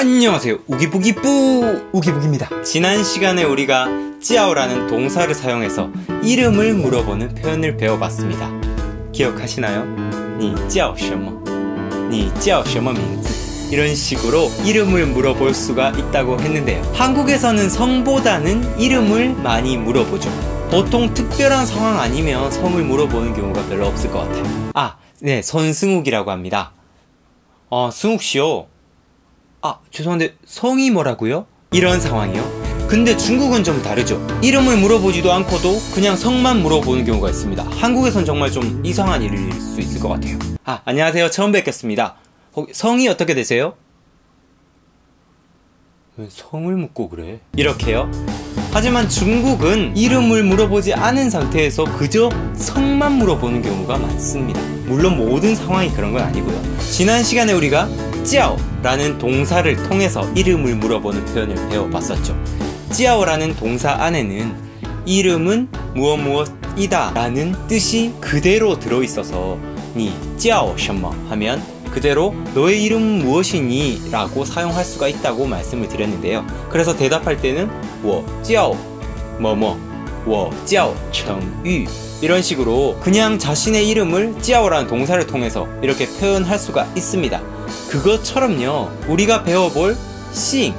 안녕하세요, 우기부기뿌 우기부기입니다. 지난 시간에 우리가 찌아오라는 동사를 사용해서 이름을 물어보는 표현을 배워봤습니다. 기억하시나요? 你叫什么?你叫什么名字? 이런 식으로 이름을 물어볼 수가 있다고 했는데요. 한국에서는 성보다는 이름을 많이 물어보죠. 보통 특별한 상황 아니면 성을 물어보는 경우가 별로 없을 것 같아요. 네, 손승욱이라고 합니다. 승욱씨요? 죄송한데 성이 뭐라고요? 이런 상황이요. 근데 중국은 좀 다르죠. 이름을 물어보지도 않고도 그냥 성만 물어보는 경우가 있습니다. 한국에선 정말 좀 이상한 일일 수 있을 것 같아요. 안녕하세요, 처음 뵙겠습니다. 성이 어떻게 되세요? 왜 성을 묻고 그래? 이렇게요. 하지만 중국은 이름을 물어보지 않은 상태에서 그저 성만 물어보는 경우가 많습니다. 물론 모든 상황이 그런 건 아니고요. 지난 시간에 우리가 찌아오라는 동사를 통해서 이름을 물어보는 표현을 배워봤었죠. 찌아오라는 동사 안에는 이름은 무엇 무엇이다 라는 뜻이 그대로 들어있어서 니 찌아오什么 하면 그대로 너의 이름은 무엇이니? 라고 사용할 수가 있다고 말씀을 드렸는데요. 그래서 대답할 때는 我叫某某我叫程玉이런 식으로 그냥 자신의 이름을 찌아오라는 동사를 통해서 이렇게 표현할 수가 있습니다. 그것처럼요, 우리가 배워볼 싱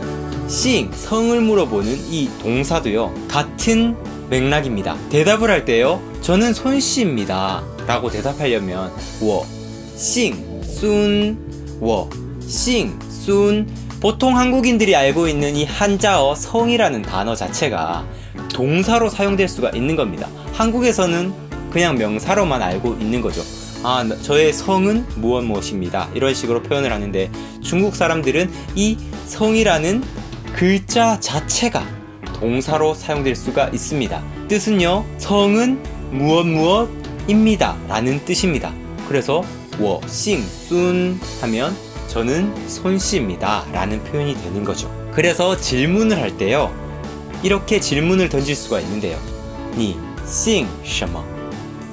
성을 물어보는 이 동사도요, 같은 맥락입니다. 대답을 할 때요, 저는 손씨입니다 라고 대답하려면 我姓순, 我姓순. 보통 한국인들이 알고 있는 이 한자어 성이라는 단어 자체가 동사로 사용될 수가 있는 겁니다. 한국에서는 그냥 명사로만 알고 있는 거죠. 저의 성은 무엇입니다 이런 식으로 표현을 하는데, 중국 사람들은 이 성이라는 글자 자체가 동사로 사용될 수가 있습니다. 뜻은요, 성은 무엇입니다 라는 뜻입니다. 그래서 我姓孙 하면 저는 손씨입니다 라는 표현이 되는 거죠. 그래서 질문을 할 때요, 이렇게 질문을 던질 수가 있는데요. 你姓什么?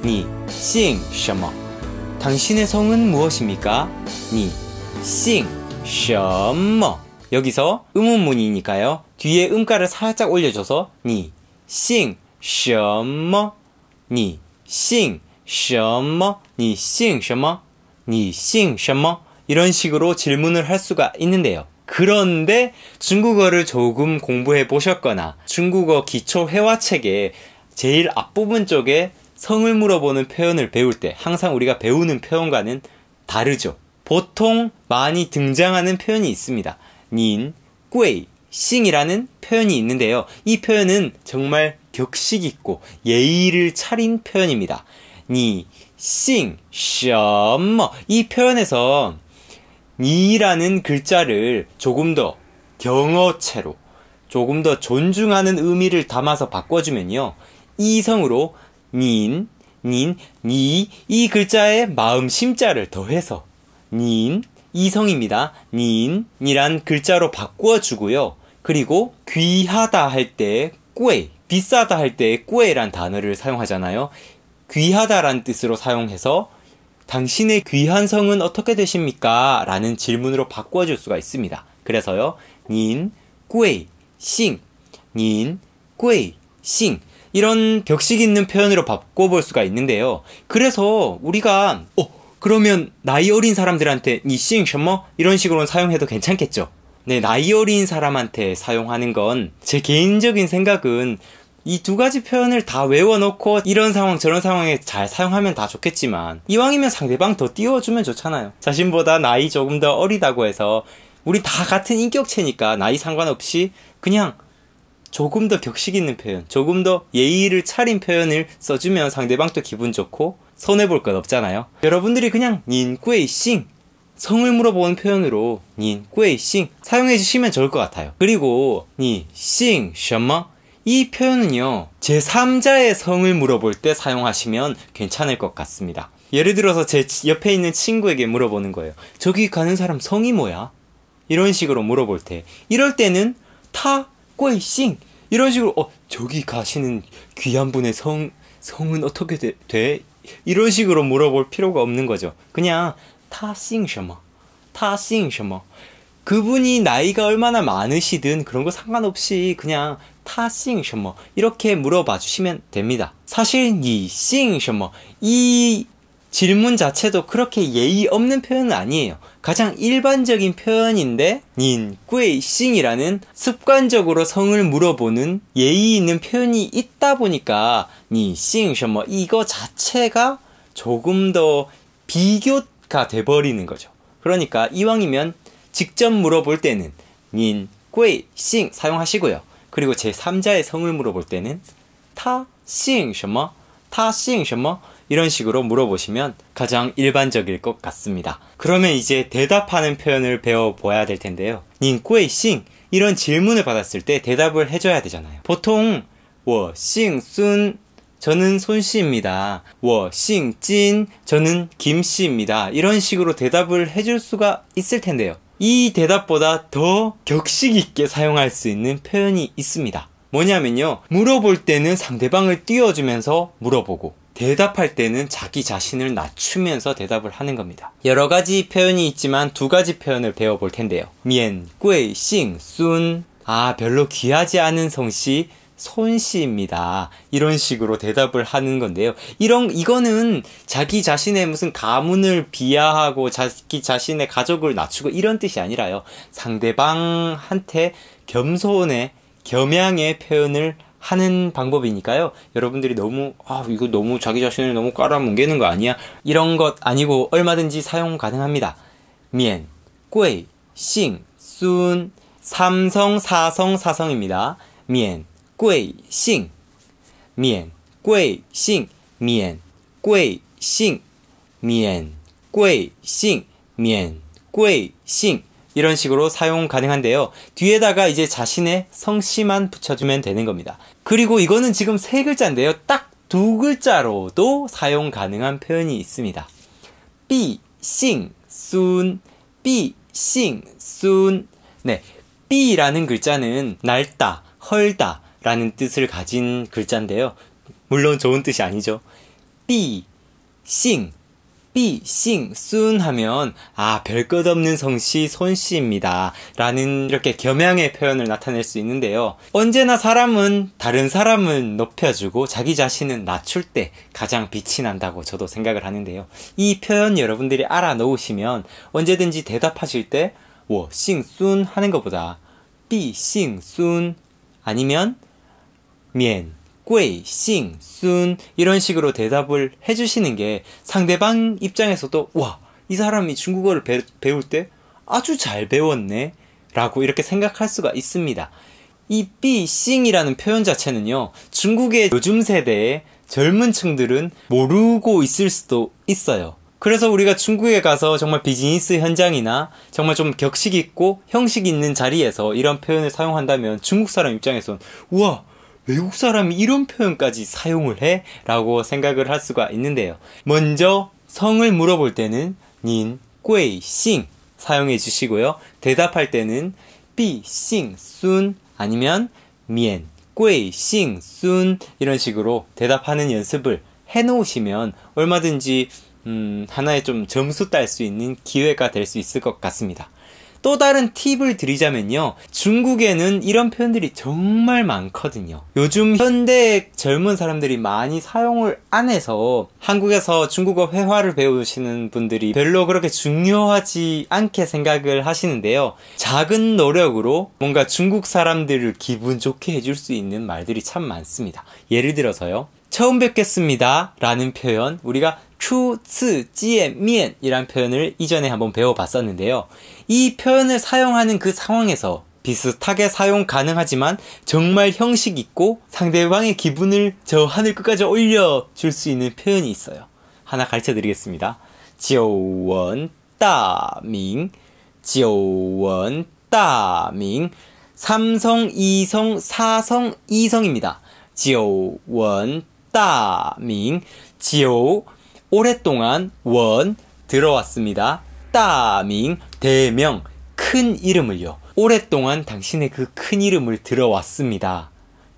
你姓什么? 당신의 성은 무엇입니까? 你姓什么? 여기서 의문문이니까요, 뒤에 음가를 살짝 올려줘서 你姓什么?你姓什么?你姓什么?你姓什么? 이런 식으로 질문을 할 수가 있는데요. 그런데 중국어를 조금 공부해 보셨거나 중국어 기초 회화책의 제일 앞부분 쪽에 성을 물어보는 표현을 배울 때 항상 우리가 배우는 표현과는 다르죠. 보통 많이 등장하는 표현이 있습니다. 닌, 꽌, 싱이라는 표현이 있는데요. 이 표현은 정말 격식 있고 예의를 차린 표현입니다. 니, 싱, 什么? 이 표현에서 니라는 글자를 조금 더 경어체로 조금 더 존중하는 의미를 담아서 바꿔주면요, 이성으로 닌, 니 이 글자에 마음 심자를 더해서 닌, 이성입니다. 닌이란 글자로 바꿔주고요. 그리고 귀하다 할 때 꽌, 비싸다 할 때 꽌란 단어를 사용하잖아요. 귀하다란 뜻으로 사용해서 당신의 귀한 성은 어떻게 되십니까? 라는 질문으로 바꿔줄 수가 있습니다. 그래서요, 닌, 꽌, 싱, 닌, 꽌, 싱 이런 격식 있는 표현으로 바꿔볼 수가 있는데요. 그래서 우리가 그러면 나이 어린 사람들한테 니 싱什么? 이런 식으로 사용해도 괜찮겠죠? 네, 나이 어린 사람한테 사용하는 건 제 개인적인 생각은 이 두 가지 표현을 다 외워놓고 이런 상황 저런 상황에 잘 사용하면 다 좋겠지만, 이왕이면 상대방 더 띄워주면 좋잖아요. 자신보다 나이 조금 더 어리다고 해서 우리 다 같은 인격체니까 나이 상관없이 그냥 조금 더 격식 있는 표현, 조금 더 예의를 차린 표현을 써주면 상대방도 기분 좋고 손해볼 건 없잖아요. 여러분들이 그냥 닌, 꽌, 싱 성을 물어보는 표현으로 닌, 꽌, 싱 사용해주시면 좋을 것 같아요. 그리고 니 싱什么? 이 표현은요, 제3자의 성을 물어볼 때 사용하시면 괜찮을 것 같습니다. 예를 들어서 제 옆에 있는 친구에게 물어보는 거예요. 저기 가는 사람 성이 뭐야? 이런 식으로 물어볼 때, 이럴 때는 타, 꽌, 싱 이런 식으로 저기 가시는 귀한 분의 성은 어떻게 돼? 이런 식으로 물어볼 필요가 없는 거죠. 그냥 타 싱什么? 타 싱什么? 그분이 나이가 얼마나 많으시든 그런 거 상관없이 그냥 타싱什么 이렇게 물어봐 주시면 됩니다. 사실 니싱什么 이 질문 자체도 그렇게 예의 없는 표현은 아니에요. 가장 일반적인 표현인데 닌, 꽤, 싱이라는 습관적으로 성을 물어보는 예의 있는 표현이 있다 보니까 니, 싱, 什么 이거 자체가 조금 더 비교가 돼버리는 거죠. 그러니까 이왕이면 직접 물어볼 때는 닌, 꽤, 싱 사용하시고요. 그리고 제3자의 성을 물어볼 때는 타, 싱, 什么 타, 싱, 什么 이런 식으로 물어보시면 가장 일반적일 것 같습니다. 그러면 이제 대답하는 표현을 배워봐야 될 텐데요. 닌, 꽤, 싱 이런 질문을 받았을 때 대답을 해줘야 되잖아요. 보통 我姓孙 저는 손씨입니다. 我姓진 저는 김씨입니다. 이런 식으로 대답을 해줄 수가 있을 텐데요. 이 대답보다 더 격식 있게 사용할 수 있는 표현이 있습니다. 뭐냐면요. 물어볼 때는 상대방을 띄워주면서 물어보고 대답할 때는 자기 자신을 낮추면서 대답을 하는 겁니다. 여러 가지 표현이 있지만 두 가지 표현을 배워볼 텐데요. 면, 꽤, 싱, 순 별로 귀하지 않은 성씨 손씨입니다. 이런 식으로 대답을 하는 건데요. 이거는 자기 자신의 무슨 가문을 비하하고 자기 자신의 가족을 낮추고 이런 뜻이 아니라요. 상대방한테 겸손의 겸양의 표현을 하는 방법이니까요. 여러분들이 너무 이거 너무 자기 자신을 너무 깔아뭉개는 거 아니야? 이런 것 아니고 얼마든지 사용 가능합니다. 면, 꽤, 싱, 순 3성, 4성, 4성입니다. 면, 꽤, 싱, 면, 꽤, 싱, 면, 꽤, 싱, 면, 꽤, 싱, 면, 꽤, 싱 이런 식으로 사용 가능한데요. 뒤에다가 이제 자신의 성씨만 붙여주면 되는 겁니다. 그리고 이거는 지금 3글자인데요. 딱 2글자로도 사용 가능한 표현이 있습니다. 삐, 싱, 순, 삐, 싱, 순. 네, 삐라는 글자는 낡다, 헐다 라는 뜻을 가진 글자인데요. 물론 좋은 뜻이 아니죠. 삐, 싱, 삐, 싱, 순 하면 별것 없는 성씨 손씨입니다 라는 이렇게 겸양의 표현을 나타낼 수 있는데요. 언제나 사람은 다른 사람을 높여주고 자기 자신은 낮출 때 가장 빛이 난다고 저도 생각을 하는데요. 이 표현 여러분들이 알아 놓으시면 언제든지 대답하실 때 我姓孙 하는 것보다 毕姓孙 아니면 免贵姓孙 이런 식으로 대답을 해주시는 게 상대방 입장에서도 와, 이 사람이 중국어를 배울 때 아주 잘 배웠네 라고 이렇게 생각할 수가 있습니다. 이 삐싱이라는 표현 자체는요, 중국의 요즘 세대의 젊은 층들은 모르고 있을 수도 있어요. 그래서 우리가 중국에 가서 정말 비즈니스 현장이나 정말 좀 격식 있고 형식 있는 자리에서 이런 표현을 사용한다면 중국 사람 입장에선 우와, 외국 사람이 이런 표현까지 사용을 해? 라고 생각을 할 수가 있는데요. 먼저 성을 물어볼 때는 닌, 꽤, 싱 사용해 주시고요. 대답할 때는 삐, 싱, 순 아니면 면, 꽤, 싱, 순 이런 식으로 대답하는 연습을 해 놓으시면 얼마든지 하나의 좀 점수 딸 수 있는 기회가 될 수 있을 것 같습니다. 또 다른 팁을 드리자면요, 중국에는 이런 표현들이 정말 많거든요. 요즘 현대 젊은 사람들이 많이 사용을 안 해서 한국에서 중국어 회화를 배우시는 분들이 별로 그렇게 중요하지 않게 생각을 하시는데요. 작은 노력으로 뭔가 중국 사람들을 기분 좋게 해줄 수 있는 말들이 참 많습니다. 예를 들어서요, 처음 뵙겠습니다 라는 표현, 우리가 추츠지에면 이란 표현을 이전에 한번 배워봤었는데요. 이 표현을 사용하는 그 상황에서 비슷하게 사용 가능하지만 정말 형식 있고 상대방의 기분을 저 하늘 끝까지 올려줄 수 있는 표현이 있어요. 하나 가르쳐 드리겠습니다. 지오원 따밍, 지오원 따밍. 3성, 2성, 4성, 2성입니다. 지오원 따밍. 지오 오랫동안 원 들어왔습니다. 따밍 대명 큰 이름을요. 오랫동안 당신의 그 큰 이름을 들어왔습니다.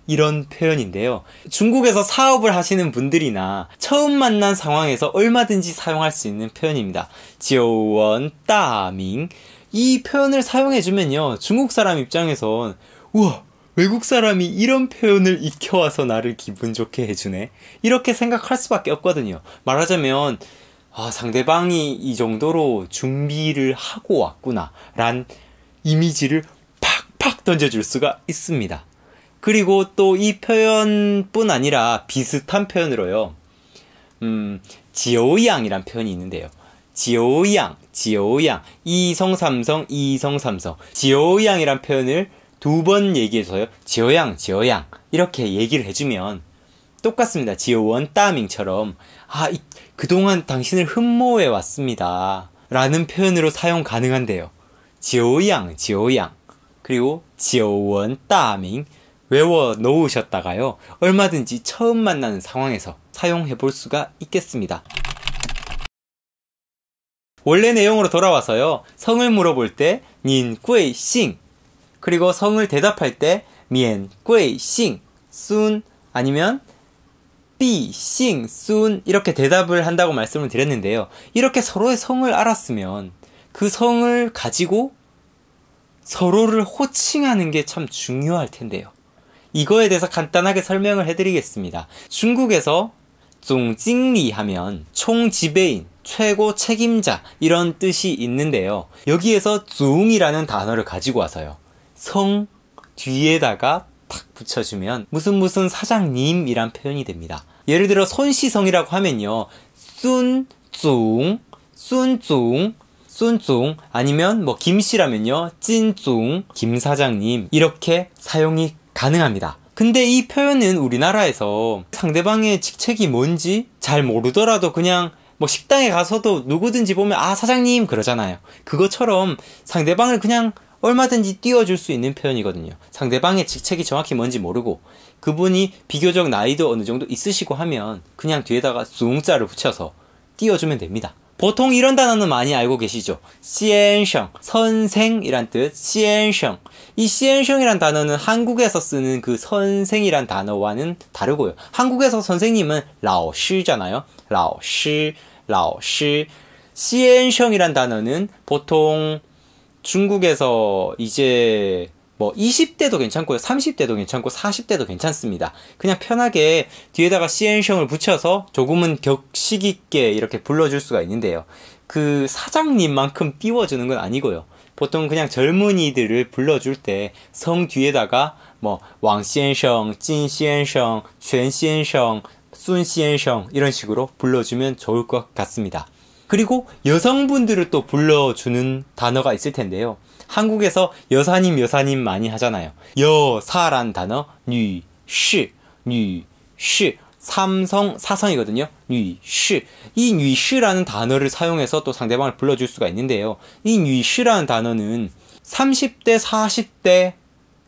이런 표현인데요. 중국에서 사업을 하시는 분들이나 처음 만난 상황에서 얼마든지 사용할 수 있는 표현입니다. 지오원 따밍. 이 표현을 사용해주면요, 중국 사람 입장에선 우와, 외국 사람이 이런 표현을 익혀와서 나를 기분 좋게 해주네, 이렇게 생각할 수밖에 없거든요. 말하자면 상대방이 이 정도로 준비를 하고 왔구나 란 이미지를 팍팍 던져줄 수가 있습니다. 그리고 또 이 표현뿐 아니라 비슷한 표현으로요, 지오양이란 표현이 있는데요. 지오양, 이성 삼성, 지오양이란 표현을 2번 얘기해서요, 지오양 이렇게 얘기를 해주면 똑같습니다. 지오원 따밍처럼 그동안 당신을 흠모해 왔습니다 라는 표현으로 사용 가능한데요. 지오양 그리고 지오원 따밍 외워 놓으셨다가요, 얼마든지 처음 만나는 상황에서 사용해 볼 수가 있겠습니다. 원래 내용으로 돌아와서요, 성을 물어볼 때 닌 贵姓, 그리고 성을 대답할 때 미엔 贵姓순 아니면 비 姓순 이렇게 대답을 한다고 말씀을 드렸는데요. 이렇게 서로의 성을 알았으면 그 성을 가지고 서로를 호칭하는 게 참 중요할 텐데요. 이거에 대해서 간단하게 설명을 해드리겠습니다. 중국에서總經理 하면 총지배인, 최고 책임자 이런 뜻이 있는데요. 여기에서 중 이라는 단어를 가지고 와서요, 성 뒤에다가 탁 붙여주면 무슨 사장님이란 표현이 됩니다. 예를 들어 손시성이라고 하면요, 순중 아니면 뭐 김씨라면요, 찐중 김사장님 이렇게 사용이 가능합니다. 근데 이 표현은 우리나라에서 상대방의 직책이 뭔지 잘 모르더라도 그냥 뭐 식당에 가서도 누구든지 보면 사장님 그러잖아요. 그것처럼 상대방을 그냥 얼마든지 띄워줄 수 있는 표현이거든요. 상대방의 직책이 정확히 뭔지 모르고 그분이 비교적 나이도 어느 정도 있으시고 하면 그냥 뒤에다가 숭자를 붙여서 띄워주면 됩니다. 보통 이런 단어는 많이 알고 계시죠? 시엔성, 선생이란 뜻, 시엔성. 이 시엔성이란 단어는 한국에서 쓰는 그 선생이란 단어와는 다르고요. 한국에서 선생님은 라오시잖아요. 라오시. 시엔성이란 단어는 보통 중국에서 이제 뭐 20대도 괜찮고요, 30대도 괜찮고 40대도 괜찮습니다. 그냥 편하게 뒤에다가 시엔성을 붙여서 조금은 격식 있게 이렇게 불러줄 수가 있는데요. 그 사장님만큼 띄워주는 건 아니고요. 보통 그냥 젊은이들을 불러줄 때 성 뒤에다가 뭐 왕시엔성, 찐시엔성,全先生, 순시엔성 이런 식으로 불러주면 좋을 것 같습니다. 그리고 여성분들을 또 불러주는 단어가 있을 텐데요. 한국에서 여사님 많이 하잖아요. 여사란 단어, 뉴시, 사성이거든요. 뉴시. 이 뉴시라는 단어를 사용해서 또 상대방을 불러줄 수가 있는데요. 이 뉴시라는 단어는 30대, 40대,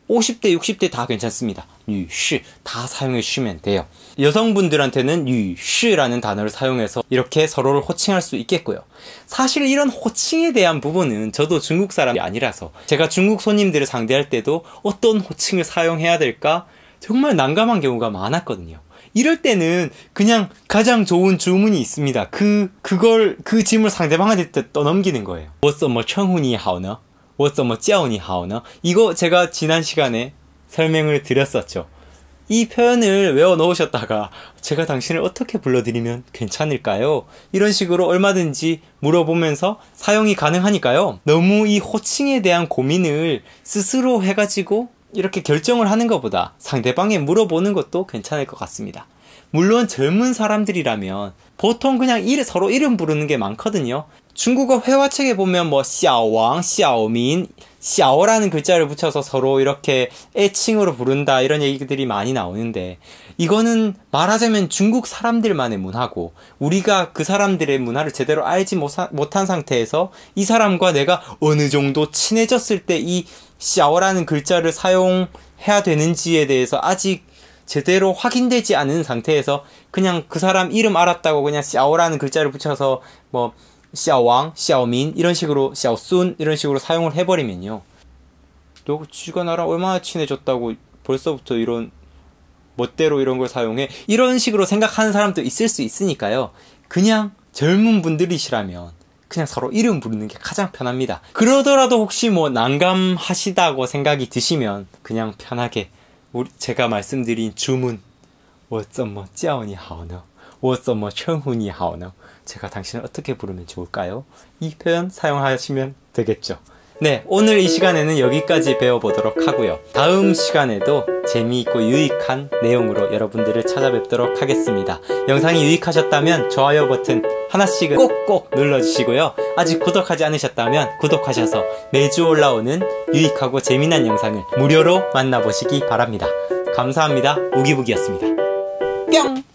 50대, 60대 다 괜찮습니다. 뉴시 다 사용해 주시면 돼요. 여성분들한테는 뉴시라는 단어를 사용해서 이렇게 서로를 호칭할 수 있겠고요. 사실 이런 호칭에 대한 부분은 저도 중국 사람이 아니라서 제가 중국 손님들을 상대할 때도 어떤 호칭을 사용해야 될까 정말 난감한 경우가 많았거든요. 이럴 때는 그냥 가장 좋은 주문이 있습니다. 그 짐을 상대방한테 떠넘기는 거예요. 我怎么称呼你好呢? 我怎么叫你好呢? 이거 제가 지난 시간에 설명을 드렸었죠. 이 표현을 외워 놓으셨다가 제가 당신을 어떻게 불러드리면 괜찮을까요? 이런 식으로 얼마든지 물어보면서 사용이 가능하니까요. 너무 이 호칭에 대한 고민을 스스로 해가지고 이렇게 결정을 하는 것보다 상대방에 물어보는 것도 괜찮을 것 같습니다. 물론 젊은 사람들이라면 보통 그냥 서로 이름 부르는 게 많거든요. 중국어 회화책에 보면 뭐 샤오왕, 샤오민, 샤오라는 글자를 붙여서 서로 이렇게 애칭으로 부른다 이런 얘기들이 많이 나오는데 이거는 말하자면 중국 사람들만의 문화고 우리가 그 사람들의 문화를 제대로 알지 못한 상태에서 이 사람과 내가 어느 정도 친해졌을 때 이 샤오라는 글자를 사용해야 되는지에 대해서 아직 제대로 확인되지 않은 상태에서 그냥 그 사람 이름 알았다고 그냥 샤오라는 글자를 붙여서 뭐 샤오왕, 샤오민 이런 식으로 샤오순 이런 식으로 사용을 해버리면요. 너 쥐가 나랑 얼마나 친해졌다고 벌써부터 이런 멋대로 이런 걸 사용해? 이런 식으로 생각하는 사람도 있을 수 있으니까요. 그냥 젊은 분들이시라면 그냥 서로 이름 부르는 게 가장 편합니다. 그러더라도 혹시 뭐 난감하시다고 생각이 드시면 그냥 편하게 제가 말씀드린 주문 我怎么叫你好呢? 我怎么称呼你好呢? 제가 당신을 어떻게 부르면 좋을까요? 이 표현 사용하시면 되겠죠. 네, 오늘 이 시간에는 여기까지 배워보도록 하고요. 다음 시간에도 재미있고 유익한 내용으로 여러분들을 찾아뵙도록 하겠습니다. 영상이 유익하셨다면 좋아요 버튼 하나씩은 꼭꼭 눌러주시고요. 아직 구독하지 않으셨다면 구독하셔서 매주 올라오는 유익하고 재미난 영상을 무료로 만나보시기 바랍니다. 감사합니다. 우기부기였습니다. 뿅!